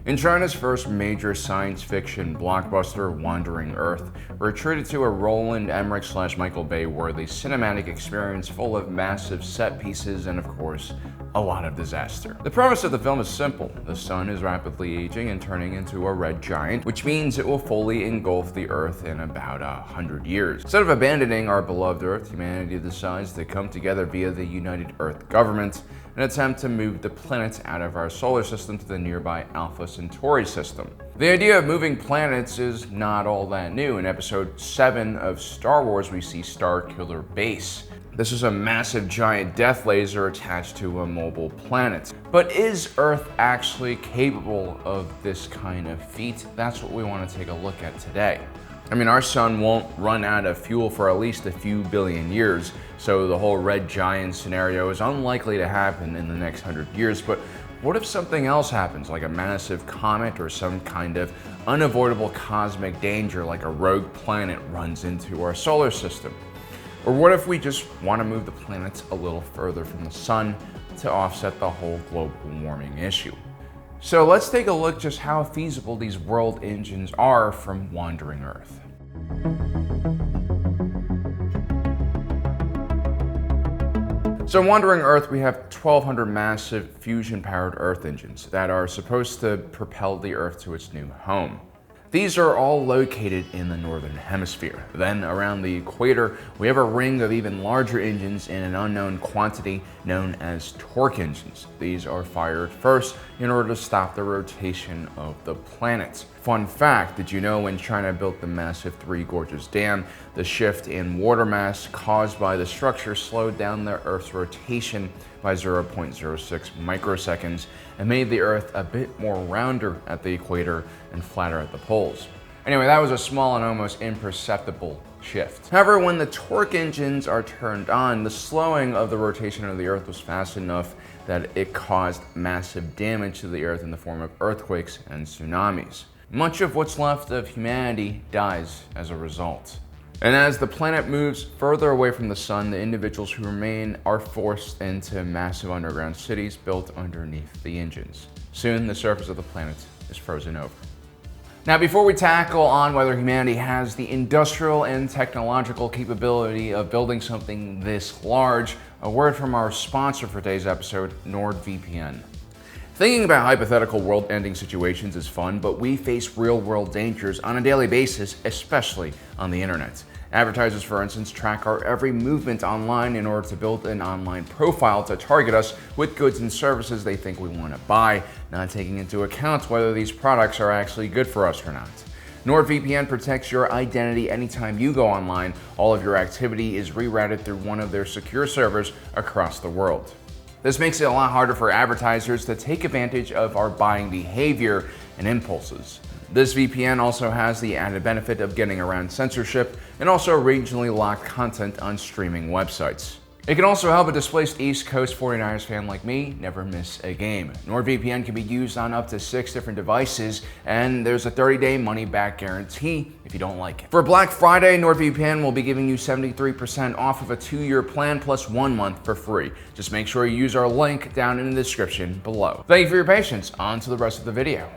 In China's first major science fiction blockbuster, Wandering Earth, we're treated to a Roland Emmerich/Michael Bay worthy cinematic experience full of massive set pieces and, of course, a lot of disaster. The premise of the film is simple. The sun is rapidly aging and turning into a red giant, which means it will fully engulf the Earth in about 100 years. Instead of abandoning our beloved Earth, humanity decides to come together via the United Earth government in an attempt to move the planets out of our solar system to the nearby Alpha Centauri system. The idea of moving planets is not all that new. In Episode 7 of Star Wars, we see Starkiller Base. This is a massive giant death laser attached to a mobile planet. But is Earth actually capable of this kind of feat? That's what we want to take a look at today. I mean, our sun won't run out of fuel for at least a few billion years, so the whole red giant scenario is unlikely to happen in the next 100 years, but what if something else happens, like a massive comet or some kind of unavoidable cosmic danger like a rogue planet runs into our solar system? Or what if we just want to move the planets a little further from the sun to offset the whole global warming issue? So let's take a look just how feasible these world engines are from Wandering Earth. So in Wandering Earth, we have 1,200 massive fusion-powered Earth engines that are supposed to propel the Earth to its new home. These are all located in the northern hemisphere. Then, around the equator, we have a ring of even larger engines in an unknown quantity known as torque engines. These are fired first in order to stop the rotation of the planet. Fun fact, did you know when China built the massive Three Gorges Dam, the shift in water mass caused by the structure slowed down the Earth's rotation by 0.06 microseconds and made the Earth a bit more rounder at the equator and flatter at the poles. Anyway, that was a small and almost imperceptible shift. However, when the torque engines are turned on, the slowing of the rotation of the Earth was fast enough that it caused massive damage to the Earth in the form of earthquakes and tsunamis. Much of what's left of humanity dies as a result. And as the planet moves further away from the sun, the individuals who remain are forced into massive underground cities built underneath the engines. Soon, the surface of the planet is frozen over. Now, before we tackle on whether humanity has the industrial and technological capability of building something this large, a word from our sponsor for today's episode, NordVPN. Thinking about hypothetical world-ending situations is fun, but we face real-world dangers on a daily basis, especially on the internet. Advertisers, for instance, track our every movement online in order to build an online profile to target us with goods and services they think we want to buy, not taking into account whether these products are actually good for us or not. NordVPN protects your identity anytime you go online. All of your activity is rerouted through one of their secure servers across the world. This makes it a lot harder for advertisers to take advantage of our buying behavior and impulses. This VPN also has the added benefit of getting around censorship and also regionally locked content on streaming websites. It can also help a displaced East Coast 49ers fan like me never miss a game. NordVPN can be used on up to 6 different devices, and there's a 30-day money-back guarantee if you don't like it. For Black Friday, NordVPN will be giving you 73% off of a 2-year plan plus 1 month for free. Just make sure you use our link down in the description below. Thank you for your patience. On to the rest of the video.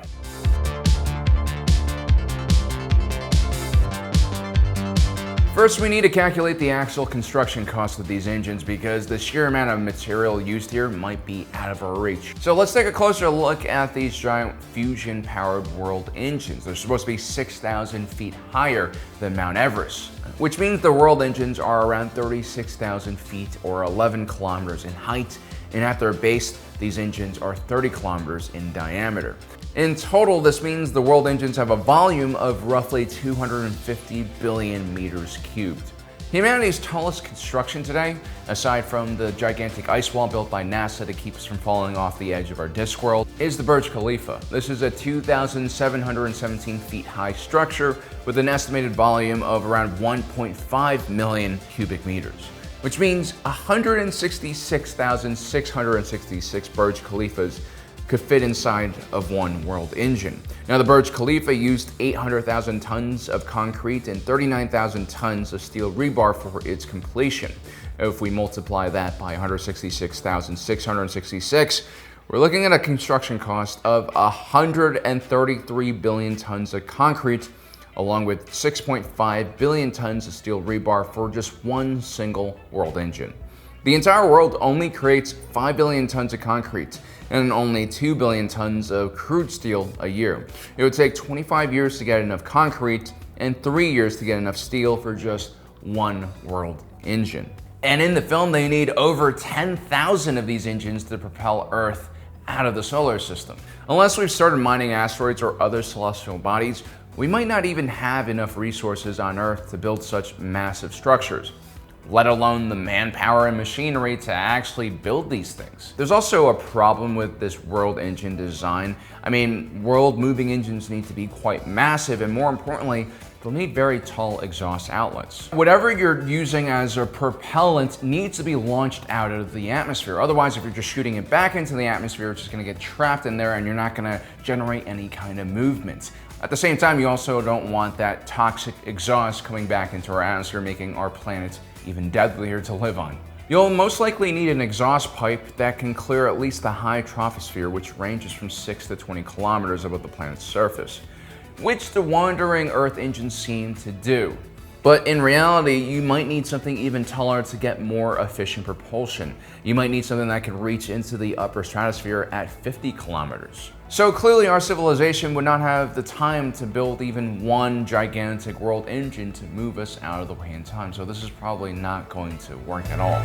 First, we need to calculate the actual construction cost of these engines because the sheer amount of material used here might be out of our reach. So let's take a closer look at these giant fusion-powered world engines. They're supposed to be 6,000 feet higher than Mount Everest, which means the world engines are around 36,000 feet or 11 kilometers in height, and at their base, these engines are 30 kilometers in diameter. In total, this means the world engines have a volume of roughly 250 billion meters cubed. Humanity's tallest construction today, aside from the gigantic ice wall built by NASA to keep us from falling off the edge of our disk world, is the Burj Khalifa. This is a 2,717 feet high structure with an estimated volume of around 1.5 million cubic meters, which means 166,666 Burj Khalifas could fit inside of one world engine. Now, the Burj Khalifa used 800,000 tons of concrete and 39,000 tons of steel rebar for its completion. If we multiply that by 166,666, We're looking at a construction cost of 133 billion tons of concrete, along with 6.5 billion tons of steel rebar for just one single world engine. The entire world only creates 5 billion tons of concrete and only 2 billion tons of crude steel a year. It would take 25 years to get enough concrete and 3 years to get enough steel for just one world engine. And in the film, they need over 10,000 of these engines to propel Earth out of the solar system. Unless we've started mining asteroids or other celestial bodies, we might not even have enough resources on Earth to build such massive structures, let alone the manpower and machinery to actually build these things. There's also a problem with this world engine design. I mean, world moving engines need to be quite massive, and more importantly, they'll need very tall exhaust outlets. Whatever you're using as a propellant needs to be launched out of the atmosphere. Otherwise, if you're just shooting it back into the atmosphere, it's just gonna get trapped in there and you're not gonna generate any kind of movement. At the same time, you also don't want that toxic exhaust coming back into our atmosphere, making our planet even deadlier to live on. You'll most likely need an exhaust pipe that can clear at least the high troposphere, which ranges from 6 to 20 kilometers above the planet's surface, which the wandering Earth engines seem to do. But in reality, you might need something even taller to get more efficient propulsion. You might need something that can reach into the upper stratosphere at 50 kilometers. So clearly our civilization would not have the time to build even one gigantic world engine to move us out of the way in time. So this is probably not going to work at all.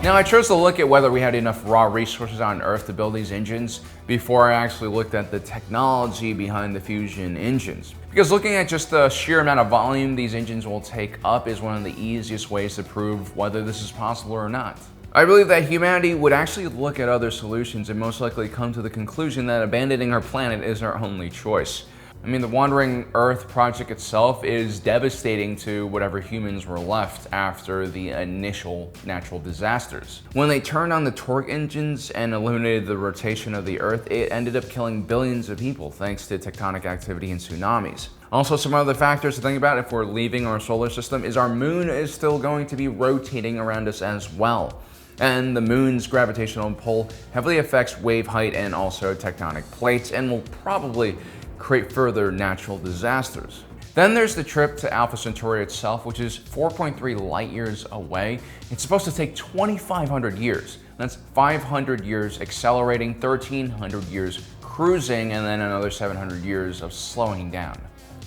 Now, I chose to look at whether we had enough raw resources on Earth to build these engines before I actually looked at the technology behind the fusion engines. Because looking at just the sheer amount of volume these engines will take up is one of the easiest ways to prove whether this is possible or not. I believe that humanity would actually look at other solutions and most likely come to the conclusion that abandoning our planet is our only choice. I mean, the Wandering Earth project itself is devastating to whatever humans were left after the initial natural disasters. When they turned on the torque engines and eliminated the rotation of the Earth, it ended up killing billions of people thanks to tectonic activity and tsunamis. Also, some other factors to think about if we're leaving our solar system is our moon is still going to be rotating around us as well. And the moon's gravitational pull heavily affects wave height and also tectonic plates and will probably create further natural disasters. Then there's the trip to Alpha Centauri itself, which is 4.3 light years away. It's supposed to take 2,500 years. That's 500 years accelerating, 1,300 years cruising, and then another 700 years of slowing down.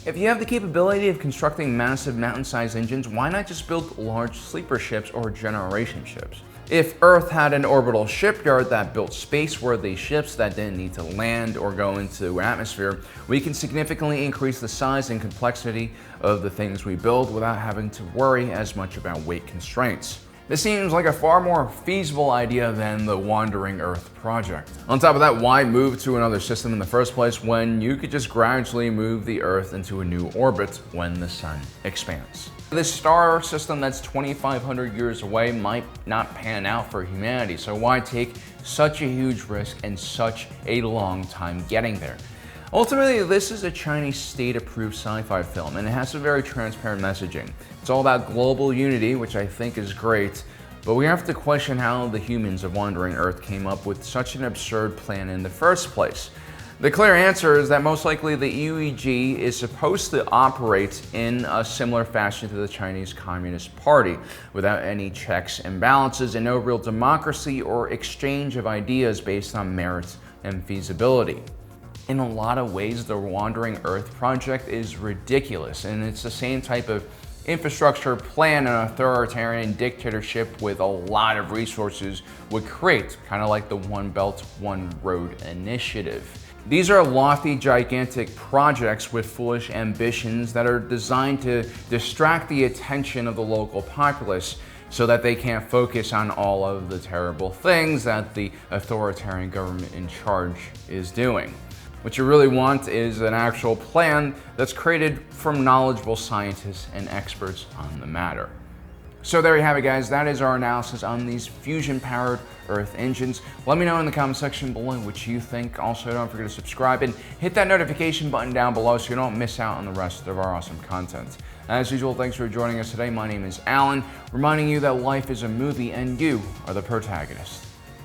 If you have the capability of constructing massive mountain-sized engines, why not just build large sleeper ships or generation ships? If Earth had an orbital shipyard that built space-worthy ships that didn't need to land or go into atmosphere, we can significantly increase the size and complexity of the things we build without having to worry as much about weight constraints. This seems like a far more feasible idea than the Wandering Earth project. On top of that, why move to another system in the first place when you could just gradually move the Earth into a new orbit when the sun expands? This star system that's 2,500 years away might not pan out for humanity, so why take such a huge risk and such a long time getting there? Ultimately, this is a Chinese state-approved sci-fi film, and it has some very transparent messaging. It's all about global unity, which I think is great, but we have to question how the humans of Wandering Earth came up with such an absurd plan in the first place. The clear answer is that most likely the EUG is supposed to operate in a similar fashion to the Chinese Communist Party, without any checks and balances and no real democracy or exchange of ideas based on merit and feasibility. In a lot of ways, the Wandering Earth project is ridiculous, and it's the same type of infrastructure plan an authoritarian dictatorship with a lot of resources would create, kind of like the One Belt, One Road initiative. These are lofty, gigantic projects with foolish ambitions that are designed to distract the attention of the local populace so that they can't focus on all of the terrible things that the authoritarian government in charge is doing. What you really want is an actual plan that's created from knowledgeable scientists and experts on the matter. So there you have it, guys. That is our analysis on these fusion-powered Earth engines. Let me know in the comment section below what you think. Also, don't forget to subscribe and hit that notification button down below so you don't miss out on the rest of our awesome content. As usual, thanks for joining us today. My name is Alan, reminding you that life is a movie and you are the protagonist.